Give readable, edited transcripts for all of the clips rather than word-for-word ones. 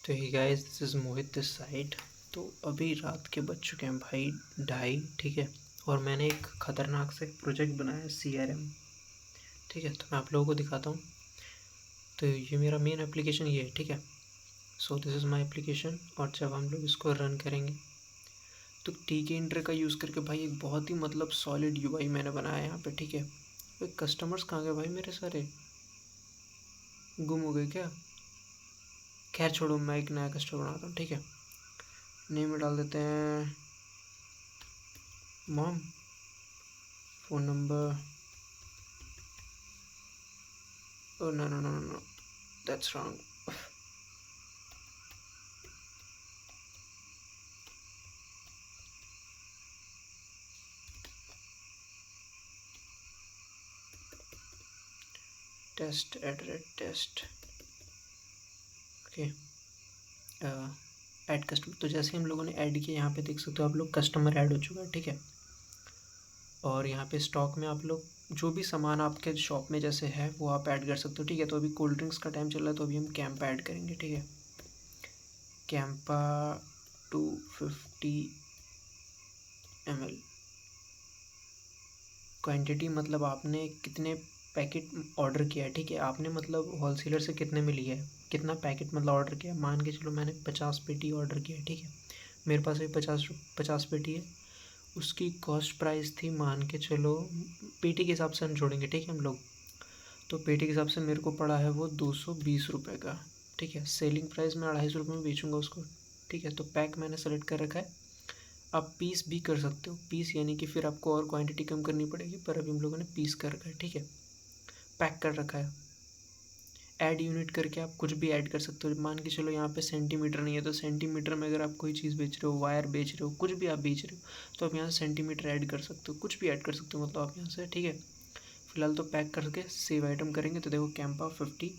तो hi guys, this is Mohit this side. तो अभी रात के बज चुके हैं भाई 2:30, ठीक है। और मैंने एक ख़तरनाक से प्रोजेक्ट बनाया है CRM, ठीक है। तो मैं आप लोगों को दिखाता हूँ। तो ये मेरा मेन एप्लीकेशन ये है, ठीक है। So this is my application. और जब हम लोग इसको रन करेंगे तो TK इंटर का यूज़ करके भाई एक बहुत ही मतलब सॉलिड UI मैंने बनाया है यहाँ पे, ठीक है। तो कस्टमर्स कहाँ गए भाई मेरे सारे? गुम हो गए क्या? खैर छोड़ो, मैं एक नया कस्टमर बनाता हूँ, ठीक है। नेम में डाल देते हैं mom, phone number. Oh, no, no, no, no, no. That's wrong. Test at red test. Okay. Add customer. तो जैसे हम लोगों ने ऐड किया, यहाँ पे देख सकते हो आप लोग, कस्टमर ऐड हो चुका है, ठीक है। और यहाँ पे स्टॉक में आप लोग जो भी सामान आपके शॉप में जैसे है वो आप ऐड कर सकते हो, ठीक है। तो अभी कोल्ड ड्रिंक्स का टाइम चल रहा है, तो अभी हम कैंपा ऐड करेंगे, ठीक है। कैंपा 250 ml। क्वांटिटी मतलब आपने कितने पैकेट ऑर्डर किया है, ठीक है। आपने मतलब होलसेलर से कितने में लिया है, कितना पैकेट मतलब ऑर्डर किया है। मान के चलो मैंने 50 पेटी ऑर्डर किया है, ठीक है। मेरे पास अभी 50 पेटी है। उसकी कॉस्ट प्राइस थी, मान के चलो, पेटी के हिसाब से हम जोड़ेंगे, ठीक है हम लोग। तो पेटी के हिसाब से मेरे को पड़ा है वो 220 रुपये का, ठीक है। सेलिंग प्राइस मैं 250 रुपये में बेचूंगा उसको, ठीक है। तो पैक मैंने सेलेक्ट कर रखा है। आप पीस भी कर सकते हो, पीस यानी कि फिर आपको और क्वांटिटी कम करनी पड़ेगी, पर अभी हम लोगों ने पीस कर रखा है, ठीक है। पैक कर रखा है। ऐड यूनिट करके आप कुछ भी ऐड कर सकते हो। मान के चलो यहाँ पे सेंटीमीटर नहीं है, तो सेंटीमीटर में अगर आप कोई चीज़ बेच रहे हो, वायर बेच रहे हो, कुछ भी आप बेच रहे हो, तो आप यहाँ से सेंटीमीटर ऐड कर सकते हो, कुछ भी ऐड कर सकते हो मतलब आप यहाँ से, ठीक है। फिलहाल तो पैक करके सेव आइटम करेंगे, तो देखो कैंपा 50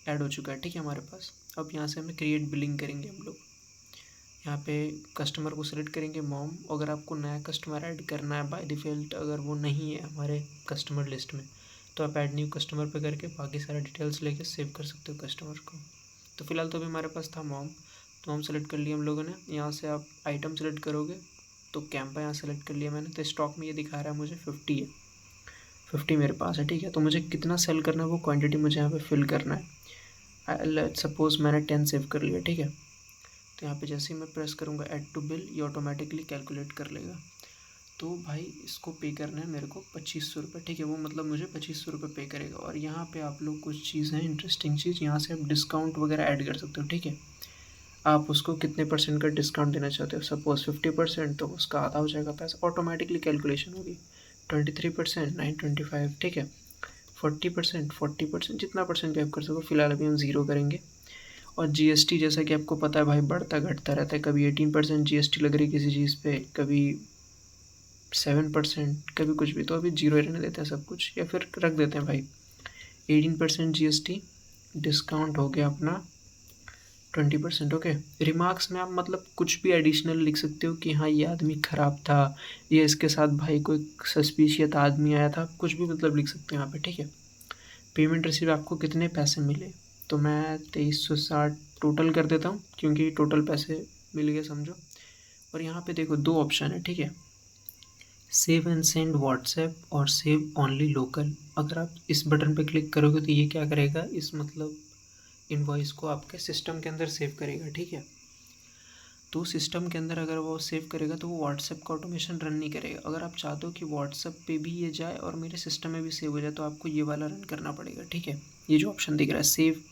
ऐड हो चुका है, ठीक है हमारे पास। अब यहाँ से हमें क्रिएट बिलिंग करेंगे हम लोग। यहाँ पे कस्टमर को सिलेक्ट करेंगे मॉम। अगर आपको नया कस्टमर ऐड करना है बाय डिफ़ॉल्ट, अगर वो नहीं है हमारे कस्टमर लिस्ट में, तो आप ऐड न्यू कस्टमर पे करके बाकी सारा डिटेल्स लेके सेव कर सकते हो कस्टमर को। तो फिलहाल तो अभी हमारे पास था मॉम, तो हम सेलेक्ट कर लिया हम लोगों ने। यहाँ से आप आइटम सेलेक्ट करोगे तो कैंपा यहाँ सेलेक्ट कर लिया मैंने। तो स्टॉक में ये दिखा रहा है मुझे 50 है, 50 मेरे पास है, ठीक है। तो मुझे कितना सेल करना है वो क्वान्टिटी मुझे यहाँ पर फिल करना है। सपोज़ मैंने 10 सेव कर लिया, ठीक है। तो यहाँ पे जैसे ही मैं प्रेस करूँगा ऐड टू बिल, ये ऑटोमेटिकली कैलकुलेट कर लेगा। तो भाई इसको पे करना है मेरे को 2500 रुपये, ठीक है। वो मतलब मुझे 2500 रुपये पे करेगा। और यहाँ पे आप लोग कुछ चीज़ है इंटरेस्टिंग चीज़, यहाँ से आप डिस्काउंट वगैरह ऐड कर सकते हो, ठीक है। आप उसको कितने % का डिस्काउंट देना चाहते हो, सपोज 50%, तो उसका आधा हो जाएगा पैसा, ऑटोमेटिकली कैलकुलेशन होगी। 23% 925, ठीक है। 40% 40%, जितना परसेंट भी आप कर सको। फिलहाल अभी हम 0 करेंगे। और GST जैसा कि आपको पता है भाई, बढ़ता घटता रहता है। कभी 18% GST लग रही है किसी चीज़ पे, कभी 7%, कभी कुछ भी। तो अभी 0 रहने देते हैं सब कुछ, या फिर रख देते हैं भाई 18% GST। डिस्काउंट हो गया अपना 20%, ओके। रिमार्क्स में आप मतलब कुछ भी एडिशनल लिख सकते हो कि हाँ ये आदमी ख़राब था, या इसके साथ भाई कोई सस्पिशियस आदमी आया था, कुछ भी मतलब लिख सकते हो यहाँ पे, ठीक है। पेमेंट रिसीव आपको कितने पैसे मिले, तो मैं 2360 टोटल कर देता हूँ, क्योंकि टोटल पैसे मिल गए समझो। और यहाँ पे देखो 2 ऑप्शन है, ठीक है। सेव एंड सेंड व्हाट्सएप और सेव ओनली लोकल। अगर आप इस बटन पे क्लिक करोगे तो ये क्या करेगा, इस मतलब इनवॉइस को आपके सिस्टम के अंदर सेव करेगा, ठीक है। तो सिस्टम के अंदर अगर वो सेव करेगा तो वो व्हाट्सएप का ऑटोमेशन रन नहीं करेगा। अगर आप चाहते हो कि व्हाट्सएप पे भी ये जाए और मेरे सिस्टम में भी सेव हो जाए, तो आपको ये वाला रन करना पड़ेगा, ठीक है। ये जो ऑप्शन दिख रहा है सेव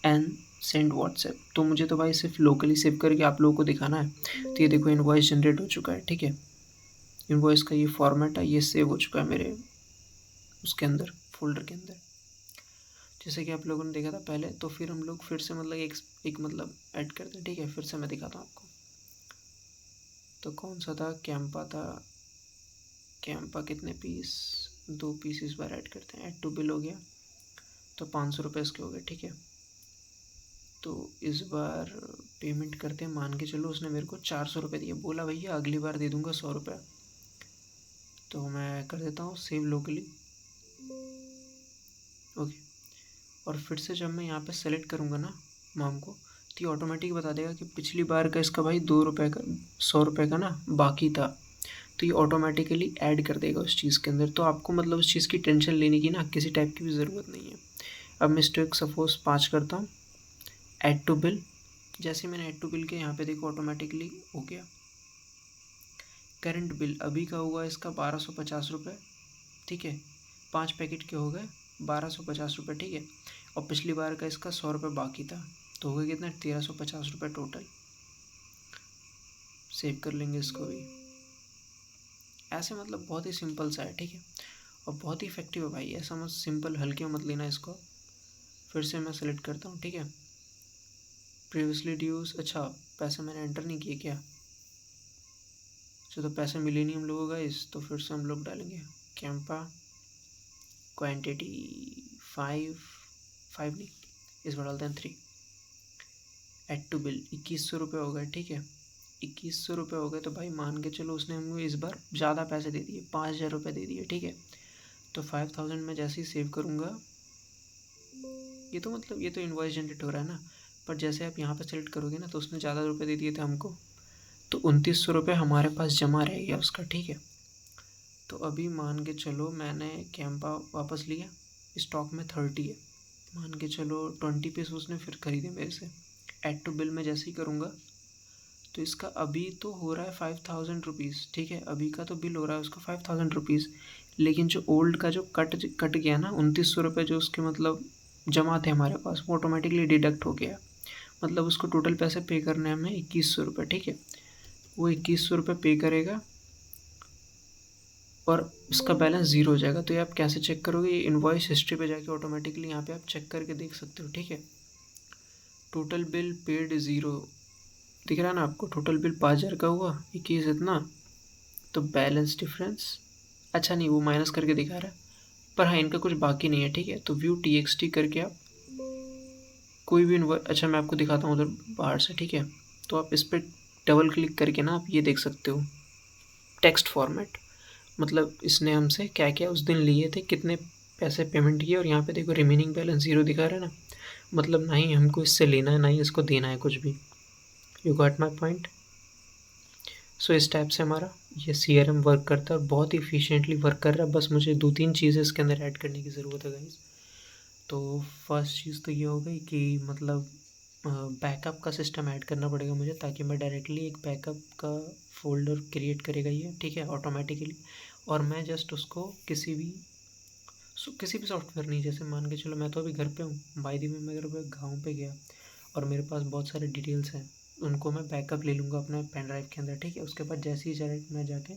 एंड सेंड व्हाट्सएप, तो मुझे तो भाई सिर्फ लोकली सेव करके आप लोगों को दिखाना है। तो ये देखो इनवॉइस जनरेट हो चुका है, ठीक है। इनवॉइस का ये फॉर्मेट है, ये सेव हो चुका है मेरे उसके अंदर, फोल्डर के अंदर, जैसे कि आप लोगों ने देखा था पहले। तो फिर हम लोग फिर से मतलब एक मतलब ऐड करते हैं, ठीक है। फिर से मैं दिखाता हूँ आपको। तो कौन सा था, कैंपा था। कैंपा कितने पीस, 2 पीस इस बार ऐड करते हैं। ऐड टू बिल हो गया, तो 500 रुपये इसके हो गए, ठीक है। तो इस बार पेमेंट करते हैं। मान के चलो उसने मेरे को 400 रुपये दिए, बोला भैया अगली बार दे दूंगा 100 रुपये। तो मैं कर देता हूँ सेव लोकली, ओके। और फिर से जब मैं यहाँ पे सेलेक्ट करूँगा ना मॉम को, तो ये ऑटोमेटिक बता देगा कि पिछली बार का इसका भाई 2 रुपये का 100 रुपये का ना बाकी था, तो ये ऑटोमेटिकली ऐड कर देगा उस चीज़ के अंदर। तो आपको मतलब उस चीज़ की टेंशन लेने की ना किसी टाइप की भी ज़रूरत नहीं है। अब मैं स्टॉक सपोज 5 करता हूँ, ऐड टू बिल। जैसे मैंने ऐड टू बिल के यहाँ पे देखो ऑटोमेटिकली हो गया। करंट बिल अभी का हुआ इसका 1250 रुपये, ठीक है। 5 पैकेट के हो गए 1250 रुपये, ठीक है। और पिछली बार का इसका 100 रुपये बाकी था, तो हो गया कितना 1350 रुपये टोटल। सेव कर लेंगे इसको भी। ऐसे मतलब बहुत ही सिंपल सा है, ठीक है, और बहुत ही इफेक्टिव है भाई। ऐसा मत सिंपल हल्के मत लेना इसको। फिर से मैं सेलेक्ट करता हूँ, ठीक है। प्रीवियसली ड्यूज, अच्छा पैसे मैंने एंटर नहीं किए क्या? अच्छा, तो पैसे मिले नहीं हम लोगों का इस, तो फिर से हम लोग डालेंगे कैंपा क्वांटिटी 5 नहीं, इस बार डालते हैं 3। ऐड टू बिल 2100 रुपये हो गए, ठीक है। 2100 रुपये हो गए, तो भाई मान के चलो उसने हमको इस बार ज़्यादा पैसे दे दिए, 5000 रुपये दे दिए, ठीक है। तो 5000 में जैसे ही सेव करूँगा, ये तो मतलब ये तो इनवॉइस जनरेट हो रहा है ना, पर जैसे आप यहाँ पे सेलेक्ट करोगे ना तो उसने ज़्यादा रुपये दे दिए थे हमको, तो 2900 रुपये हमारे पास जमा रह गया उसका, ठीक है। तो अभी मान के चलो मैंने कैंपा वापस लिया, स्टॉक में 30 है, मान के चलो 20 पीस उसने फिर खरीदे मेरे से। ऐड टू बिल में जैसे ही करूँगा तो इसका अभी तो हो रहा है 5000 रुपीज़, ठीक है। अभी का तो बिल हो रहा है उसका 5000 रुपीज़, लेकिन जो ओल्ड का जो कट गया ना 2900 रुपये जो उसके मतलब जमा थे हमारे पास, वो ऑटोमेटिकली डिडक्ट हो गया। मतलब उसको टोटल पैसे पे करने हैं हमें 2100 रुपये, ठीक है। वो 2100 रुपये पे करेगा और उसका बैलेंस ज़ीरो हो जाएगा। तो ये आप कैसे चेक करोगे? ये इनवॉइस हिस्ट्री पे जाके ऑटोमेटिकली यहाँ पे आप चेक करके देख सकते हो, ठीक है। टोटल बिल पेड ज़ीरो दिख रहा है ना आपको, टोटल बिल 5000 का हुआ, 21 इतना, तो बैलेंस डिफरेंस, अच्छा नहीं वो माइनस करके दिखा रहा है, पर हाँ इनका कुछ बाकी नहीं है, ठीक है। तो व्यू TXT करके आप कोई भी अच्छा मैं आपको दिखाता हूँ उधर बाहर से, ठीक है। तो आप इस पर डबल क्लिक करके ना आप ये देख सकते हो टेक्स्ट फॉर्मेट, मतलब इसने हमसे क्या क्या उस दिन लिए थे, कितने पैसे पेमेंट किए, और यहाँ पे देखो रिमेनिंग बैलेंस ज़ीरो दिखा रहा है ना, मतलब ना ही हमको इससे लेना है ना ही इसको देना है कुछ भी। You got my point. So इस टाइप से हमारा ये CRM वर्क करता है और बहुत ही इफिशिएंटली वर्क कर रहा है। बस मुझे 2-3 चीज़ें इसके अंदर ऐड करने की ज़रूरत है गाइस। तो फर्स्ट चीज़ तो ये हो गई कि मतलब बैकअप का सिस्टम ऐड करना पड़ेगा मुझे, ताकि मैं डायरेक्टली एक बैकअप का फ़ोल्डर क्रिएट करेगा ये, ठीक है, ऑटोमेटिकली। और मैं जस्ट उसको किसी भी सॉफ्टवेयर नहीं, जैसे मान के चलो मैं तो अभी घर पे हूँ बाय द वे, मैं अगर गाँव पे गया और मेरे पास बहुत सारे डिटेल्स हैं, उनको मैं बैकअप ले लूँगा अपने पेन ड्राइव के अंदर, ठीक है। उसके बाद जैसे ही डायरेक्ट मैं जाके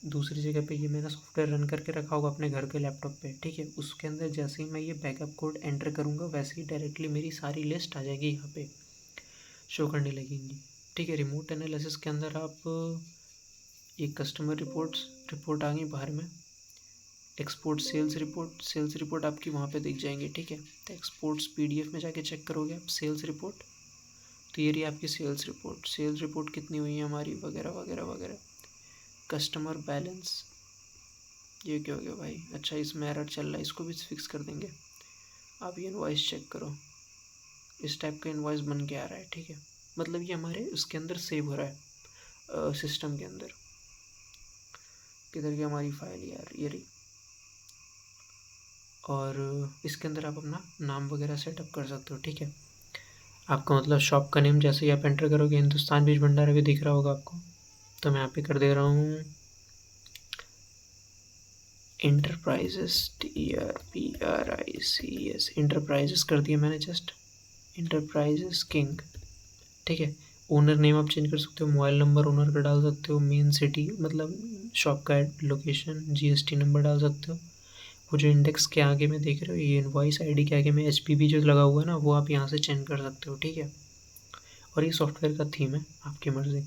दूसरी जगह पे ये मैंने सॉफ्टवेयर रन करके रखा होगा अपने घर के लैपटॉप पे, ठीक है, उसके अंदर जैसे ही मैं ये बैकअप कोड एंटर करूँगा वैसे ही डायरेक्टली मेरी सारी लिस्ट आ जाएगी यहाँ पे शो करने लगेंगी, ठीक है। रिमोट एनालिसिस के अंदर आप ये कस्टमर रिपोर्ट आ गई बाहर में, एक्सपोर्ट सेल्स रिपोर्ट आपकी वहाँ पे दिख जाएंगे, ठीक है। तो एक्सपोर्ट्स PDF में जाके चेक करोगे आप सेल्स रिपोर्ट, तो ये रही आपकी सेल्स रिपोर्ट कितनी हुई है हमारी, वगैरह वगैरह वगैरह। कस्टमर बैलेंस, ये क्या हो गया भाई, अच्छा इसमें एरर चल रहा है, इसको भी फिक्स कर देंगे। आप ये इनवॉइस चेक करो, इस टाइप का इनवॉइस बन के आ रहा है, ठीक है। मतलब ये हमारे उसके अंदर सेव हो रहा है सिस्टम के अंदर। किधर गई हमारी फाइल यार, ये रही। और इसके अंदर आप अपना नाम वगैरह सेटअप कर सकते हो, ठीक है। आपका मतलब शॉप का नेम जैसे ही आप एंटर करोगे, हिंदुस्तान बीज भंडार अभी दिख रहा होगा आपको, तो मैं यहाँ पे कर दे रहा हूँ इंटरप्राइजेस, TRPRICS, इंटरप्राइजेस कर दिया मैंने, जस्ट इंटरप्राइजेस किंग, ठीक है। ओनर नेम आप चेंज कर सकते हो, मोबाइल नंबर ओनर का डाल सकते हो, मेन सिटी मतलब शॉप का लोकेशन, GST नंबर डाल सकते हो। वो जो इंडेक्स के आगे में देख रहे हो, ये इनवॉइस ID के आगे में HPB जो लगा हुआ है ना, वो आप यहाँ से चेंज कर सकते हो, ठीक है। और ये सॉफ्टवेयर का थीम है, आपकी मर्ज़ी।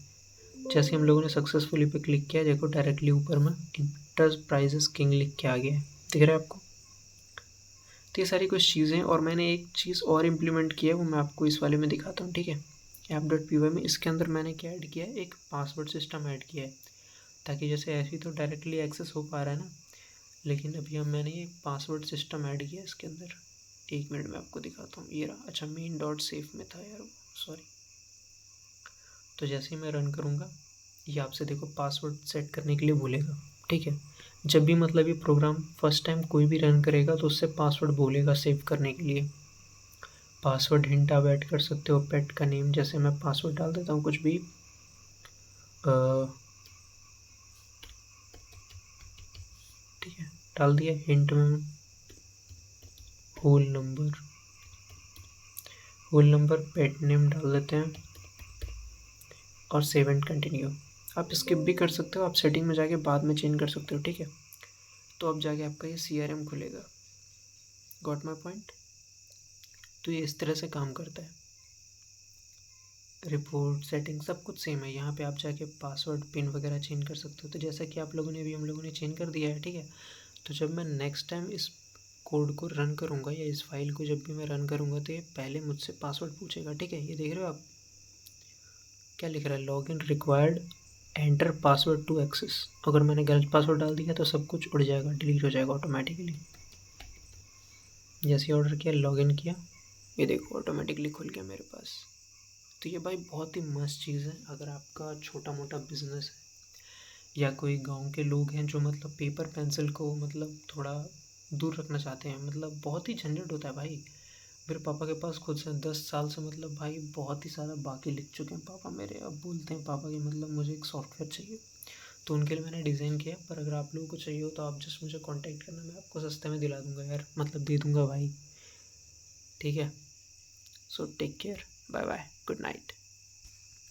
जैसे हम लोगों ने सक्सेसफुली पे क्लिक किया, देखो डायरेक्टली ऊपर में इंटरप्राइजेस किंग लिख के आ गया है, दिख रहा है आपको। तो ये सारी कुछ चीज़ें, और मैंने एक चीज़ और इम्प्लीमेंट किया है, वो मैं आपको इस वाले में दिखाता हूँ, ठीक है। app.py में इसके अंदर मैंने क्या ऐड किया है, एक पासवर्ड सिस्टम ऐड किया है, ताकि जैसे ऐसे ही तो डायरेक्टली एक्सेस हो पा रहा है ना, लेकिन अभी हम मैंने ये पासवर्ड सिस्टम ऐड किया है इसके अंदर। 1 मिनट में आपको दिखाता हूँ, ये रहा। अच्छा main.safe में था यार, सॉरी। तो जैसे ही मैं रन करूँगा, ये आपसे देखो पासवर्ड सेट करने के लिए बोलेगा, ठीक है। जब भी मतलब ये प्रोग्राम फर्स्ट टाइम कोई भी रन करेगा तो उससे पासवर्ड बोलेगा सेव करने के लिए। पासवर्ड हिंट आप ऐड कर सकते हो, पेट का नेम, जैसे मैं पासवर्ड डाल देता हूँ कुछ भी, ठीक है, डाल दिया। हिंट में होल नंबर पेट नेम डाल देते हैं और सेव एंड कंटिन्यू। आप स्किप भी कर सकते हो, आप सेटिंग में जाके बाद में चेंज कर सकते हो, ठीक है। तो अब जाके आपका ये CRM खुलेगा। Got my point. तो ये इस तरह से काम करता है। रिपोर्ट सेटिंग सब कुछ सेम है। यहाँ पे आप जाके पासवर्ड पिन वगैरह चेंज कर सकते हो। तो जैसा कि आप लोगों ने भी हम लोगों ने चेंज कर दिया है, ठीक है। तो जब मैं नेक्स्ट टाइम इस कोड को रन करूँगा या इस फाइल को जब भी मैं रन करूँगा तो ये पहले मुझसे पासवर्ड पूछेगा, ठीक है। ये देख रहे हो आप क्या लिख रहा है, log in required, enter password to access. अगर मैंने गलत पासवर्ड डाल दिया तो सब कुछ उड़ जाएगा, डिलीट हो जाएगा ऑटोमेटिकली। जैसे ऑर्डर किया, लॉगिन किया, ये देखो ऑटोमेटिकली खुल गया मेरे पास। तो ये भाई बहुत ही मस्त चीज़ है। अगर आपका छोटा मोटा बिजनेस है या कोई गांव के लोग हैं जो मतलब पेपर पेंसिल को मतलब थोड़ा दूर रखना चाहते हैं, मतलब बहुत ही झंझट होता है भाई। मेरे पापा के पास खुद से 10 साल से मतलब भाई बहुत ही सारा बाकी लिख चुके हैं पापा मेरे। अब बोलते हैं पापा कि मतलब मुझे एक सॉफ्टवेयर चाहिए, तो उनके लिए मैंने डिज़ाइन किया। पर अगर आप लोगों को चाहिए हो तो आप जस्ट मुझे कांटेक्ट करना, मैं आपको सस्ते में दिला दूंगा यार, मतलब दे दूंगा भाई, ठीक है। So take care, bye bye, good night.